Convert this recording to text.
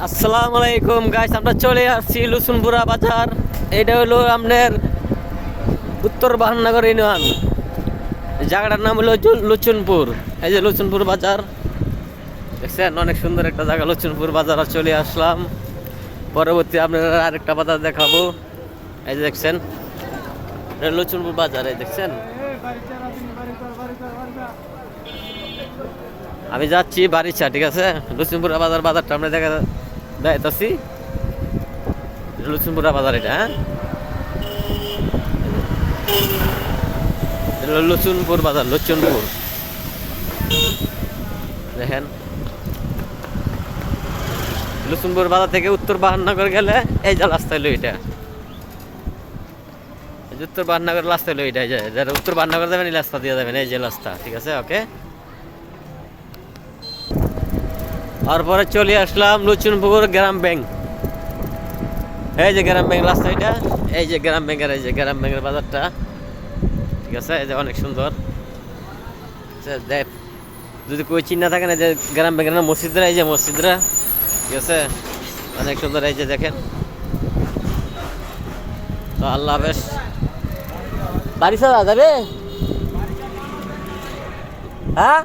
আসসালামু আলাইকুম গাইস, আমরা চলে আসছি লুসুনপুরা বাজার। এটা হলো আপনার উত্তর বাহানগর ইউনিয়ন। জায়গাটার নাম হলো লুচুনপুর। এই যে লুচুনপুর বাজার দেখছেন, অনেক সুন্দর একটা জায়গা লুচুনপুর বাজার। আর চলে আসলাম, পরবর্তী আপনারা আরেকটা বাজার দেখাবো। এই যে দেখছেন লুচুনপুর বাজার, এই দেখছেন। আমি যাচ্ছি বারিচা, ঠিক আছে। লুচুনপুরা বাজারটা আমরা দেখাইতেছি। লুচুনপুরা বাজার এটা, হ্যাঁ, লুচুনপুর বাজার, লুচুনপুর দেখেন। লুচুনপুর বাজার থেকে উত্তর বাহানগর গেলে এই যে রাস্তা হলো এটা, উত্তর বাহানগর রাস্তা হলো এটা। যারা উত্তর বাহানগর যাবেন এই রাস্তা দিয়ে যাবেন, এই যে রাস্তা, ঠিক আছে। ওকে, তারপরে চলে আসলাম লুচুনপুর গ্রাম ব্যাংক। এই যে গ্রাম ব্যাংক রাস্তা এটা, এই যে গ্রাম ব্যাংকের, এই যে গ্রাম ব্যাংকের বাজারটা, ঠিক আছে। এই যে অনেক সুন্দর দেখ, যদি কই চিন্তা থাকে না যে গ্রাম ব্যাংকের না মসজিদরা, এই যে মসজিদরা, ঠিক আছে, অনেক সুন্দর। এই যে দেখেন। তো আল্লাহ হাফেজ। বাড়ি যাবে, হ্যাঁ।